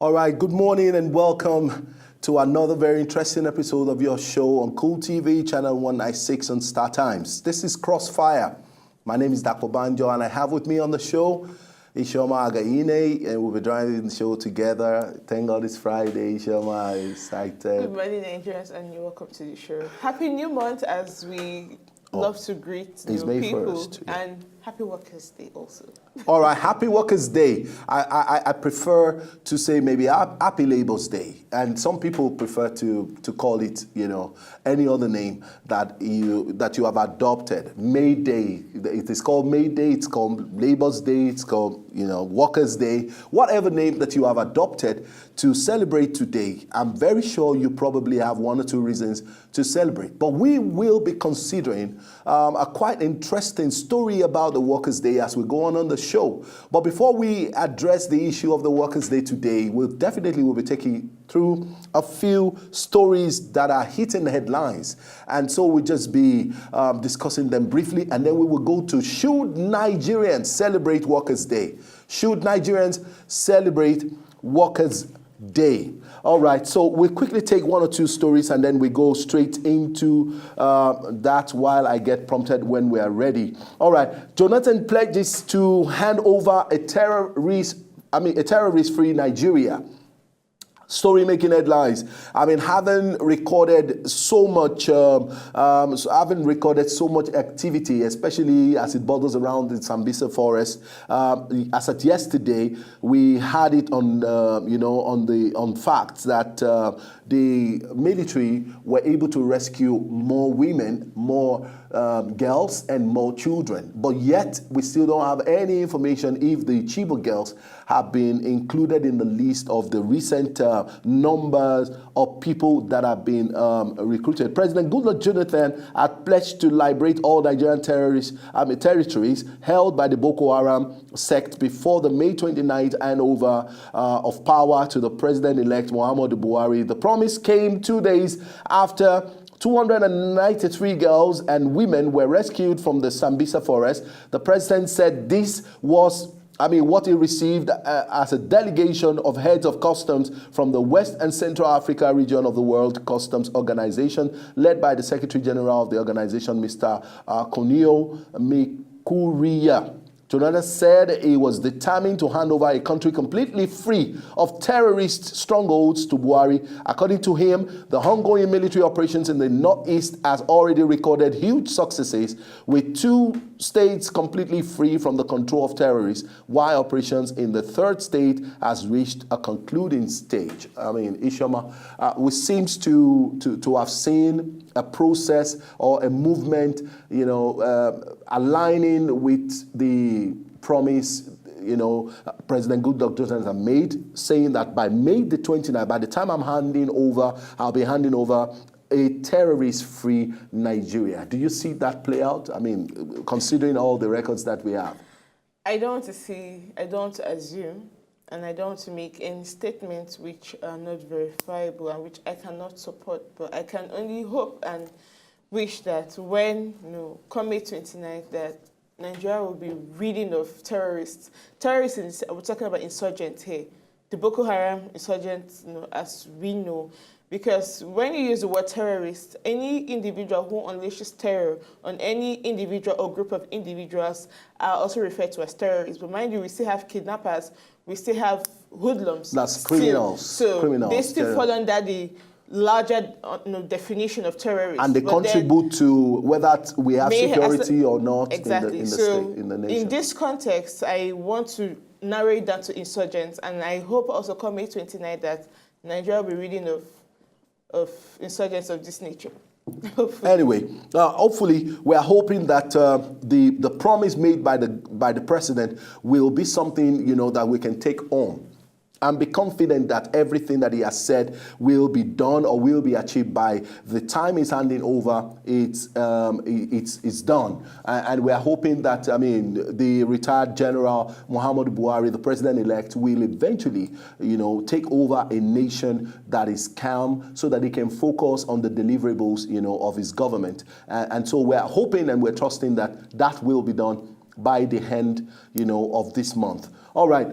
All right, good morning and welcome to another very interesting episode of your show on Cool TV, channel 196 on Star Times. This is Crossfire. My name is Dako Banjo and I have with me on the show Ishoma Againe, and we'll be driving the show together. Thank God it's Friday. Ishoma is excited. Good morning, Nigerians, and you're welcome to the show. Happy New Month as we love to greet new people. 1st, yeah. And Happy Workers' Day also. All right, Happy Workers' Day. I prefer to say maybe Happy Labour's Day. And some people prefer to call it, any other name that you have adopted. May Day. It is called May Day, it's called Labour's Day, it's called, Workers' Day. Whatever name that you have adopted to celebrate today, I'm very sure you probably have one or two reasons to celebrate. But we will be considering a quite interesting story about the Workers' Day as we go on the show. But before we address the issue of the Workers' Day today, we'll be taking through a few stories that are hitting the headlines. And so we'll just be discussing them briefly, and then we will go to should Nigerians celebrate Workers' Day? Should Nigerians celebrate Workers' Day? All right, so we'll quickly take one or two stories and then we go straight into that while I get prompted when we are ready. All right, Jonathan pledges to hand over a terrorist-free Nigeria. Story making headlines. Having recorded so much activity, especially as it borders around the Sambisa forest. As at yesterday, we had it on on facts that the military were able to rescue more women, more girls, and more children. But yet, we still don't have any information if the Chibok girls have been included in the list of the recent numbers of people that have been recruited. President Goodluck Jonathan had pledged to liberate all Nigerian territories held by the Boko Haram sect before the May 29th handover of power to the president-elect Muhammadu Buhari. The promise came 2 days after 293 girls and women were rescued from the Sambisa forest. The president said this was what he received as a delegation of heads of customs from the West and Central Africa region of the World Customs Organization, led by the Secretary General of the organization, Mr. Konio Mikuria. Jonathan said he was determined to hand over a country completely free of terrorist strongholds to Buhari. According to him, the ongoing military operations in the Northeast has already recorded huge successes, with 2 states completely free from the control of terrorists, while operations in the 3rd state has reached a concluding stage. Ishoma, we seems to have seen a process or a movement, aligning with the promise, President Goodluck Jonathan made, saying that by May the 29th, by the time I'll be handing over a terrorist-free Nigeria. Do you see that play out? Considering all the records that we have. I don't want to assume, and I don't want to make any statements which are not verifiable and which I cannot support, but I can only hope and wish that when, come May 29th, that Nigeria will be reading of terrorists. Terrorists, we're talking about insurgents here. The Boko Haram insurgents, as we know. Because when you use the word terrorist, any individual who unleashes terror on any individual or group of individuals are also referred to as terrorists. But mind you, we still have kidnappers, we still have hoodlums. That's criminals. So they still fall under the larger definition of terrorists. And they contribute to whether we have security or not exactly. in the nation. In this context, I want to narrow it down to insurgents, and I hope also come May 29 that Nigeria will be reading of insurgents of this nature. Anyway, hopefully we are hoping that the promise made by the president will be something that we can take on and be confident that everything that he has said will be done or will be achieved by the time he's handing over. It's done, and we are hoping that the retired General Muhammadu Buhari, the president-elect, will eventually take over a nation that is calm, so that he can focus on the deliverables of his government. And so we are hoping and we're trusting that that will be done by the end of this month. All right.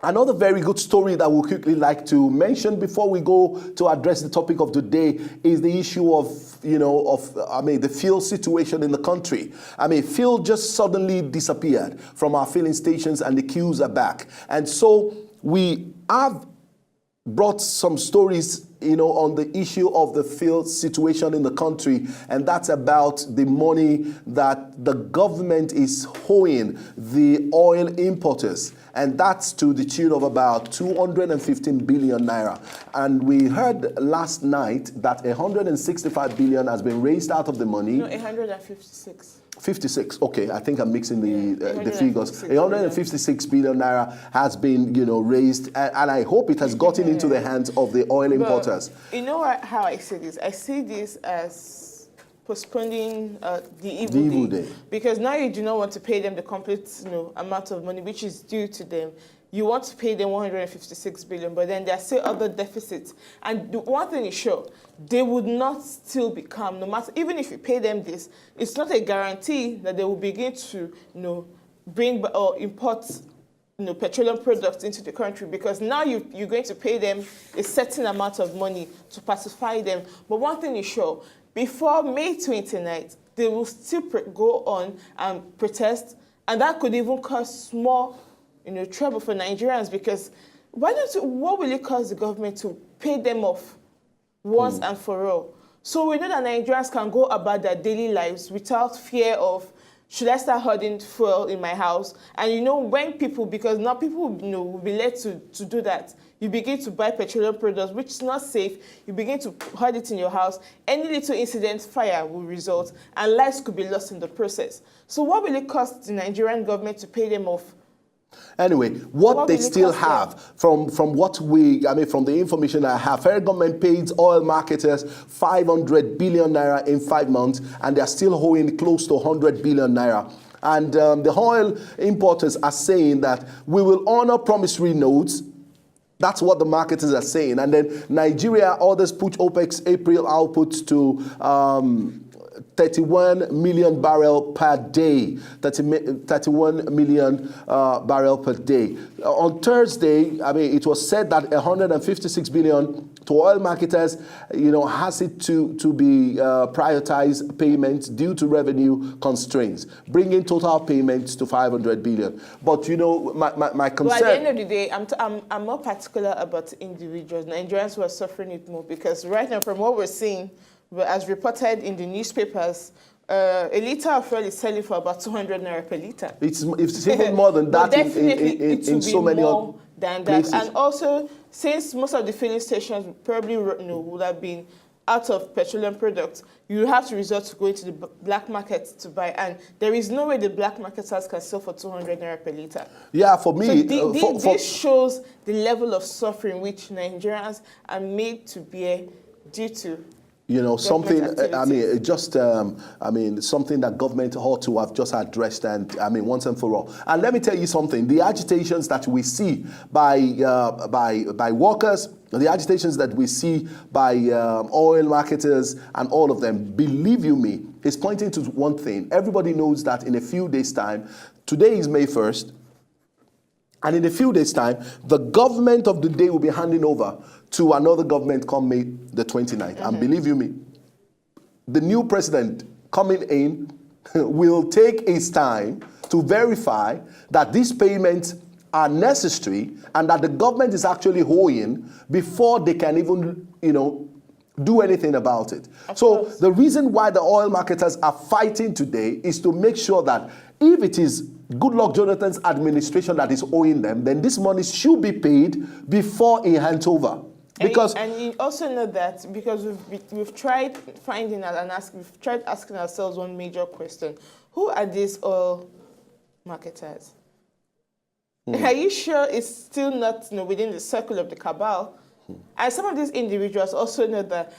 Another very good story that we'll quickly like to mention before we go to address the topic of the day is the issue of, the fuel situation in the country. Fuel just suddenly disappeared from our filling stations and the queues are back. And so we have brought some stories, on the issue of the fuel situation in the country, and that's about the money that the government is owing the oil importers, and that's to the tune of about 215 billion naira. And we heard last night that 165 billion has been raised out of the money. No, 156. 56. Okay, I think I'm mixing the figures. 156 billion naira has been, raised, and I hope it has gotten into the hands of the oil importers. You know how I see this? I see this as postponing the evil day. Because now you do not want to pay them the complete amount of money which is due to them. You want to pay them 156 billion, but then there are still other deficits. And the one thing is sure, they would not still become, no matter, even if you pay them this, it's not a guarantee that they will begin to, bring or import, petroleum products into the country, because now you're going to pay them a certain amount of money to pacify them. But one thing is sure, before May 29th, they will still go on and protest, and that could even cause more trouble for Nigerians, because what will it cost the government to pay them off once and for all? So we know that Nigerians can go about their daily lives without fear of, should I start hoarding fuel in my house? And when people, because now people will be led to do that, you begin to buy petroleum products, which is not safe. You begin to hoard it in your house. Any little incident, fire will result, and lives could be lost in the process. So what will it cost the Nigerian government to pay them off? Anyway, what they still have from the information I have, federal government paid oil marketers 500 billion naira in 5 months, and they're still owing close to 100 billion naira. And the oil importers are saying that we will honor promissory notes. That's what the marketers are saying. And then Nigeria orders push OPEC's April output to 31 million barrel per day, 31 million barrel per day. On Thursday, it was said that 156 billion to oil marketers, has it to be prioritized payments due to revenue constraints, bringing total payments to 500 billion. But my concern. Well, at the end of the day, I'm more particular about individuals, Nigerians who are suffering it more, because right now, from what we're seeing, as reported in the newspapers, a litre of oil is selling for about 200 naira per litre. It's even more than that in so many more than places. That. And also, since most of the filling stations probably would have been out of petroleum products, you have to resort to going to the black market to buy, and there is no way the black marketers can sell for 200 naira per litre. Yeah, for me, so this shows the level of suffering which Nigerians are made to bear due to something, something that government ought to have just addressed once and for all. And let me tell you something, the agitations that we see by workers, the agitations that we see by oil marketers and all of them, believe you me, is pointing to one thing. Everybody knows that in a few days' time, today is May 1st, and in a few days' time, the government of the day will be handing over to another government come May the 29th. And believe you me, the new president coming in will take his time to verify that these payments are necessary and that the government is actually owing before they can even, do anything about it. So the reason why the oil marketers are fighting today is to make sure that if it is Goodluck Jonathan's administration that is owing them, then this money should be paid before he hands over. Because and you also know that because we've tried finding out and we've tried asking ourselves one major question: who are these oil marketers? Are you sure it's still not within the circle of the cabal? And some of these individuals also know that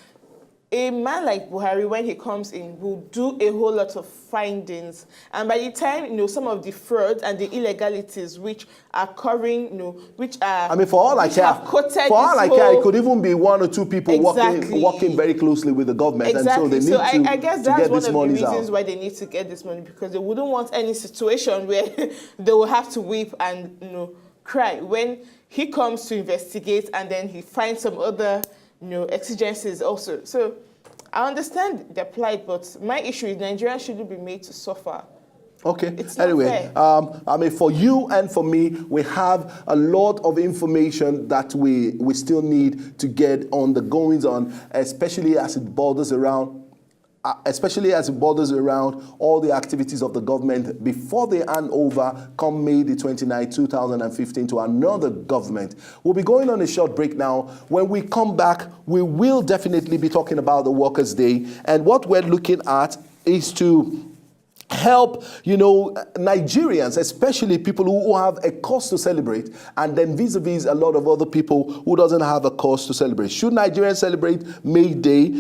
a man like Buhari, when he comes in, will do a whole lot of findings. And by the time, some of the fraud and the illegalities which are covering, which are... for all I care, it could even be one or two people working very closely with the government. Exactly. And so they need I guess that's one of the reasons out. why they need to get this money, because they wouldn't want any situation where they will have to weep and, cry when he comes to investigate and then he finds some other, exigencies also. So I understand the plight, but my issue is Nigerians shouldn't be made to suffer. Okay. It's not Anyway, fair. I mean, for you and for me, we have a lot of information that we still need to get on the goings on, especially as it borders around all the activities of the government before they hand over come May the 29th, 2015 to another government. We'll be going on a short break now. When we come back, we will definitely be talking about the Workers' Day. And what we're looking at is to help, Nigerians, especially people who have a cause to celebrate, and then vis-a-vis a lot of other people who doesn't have a cause to celebrate. Should Nigerians celebrate May Day,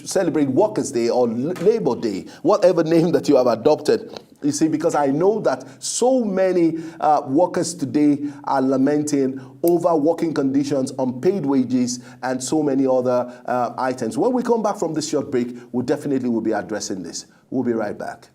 celebrate Workers' Day or Labor Day, whatever name that you have adopted? You see, because I know that so many workers today are lamenting over working conditions, unpaid wages, and so many other items. When we come back from this short break, we definitely will be addressing this. We'll be right back.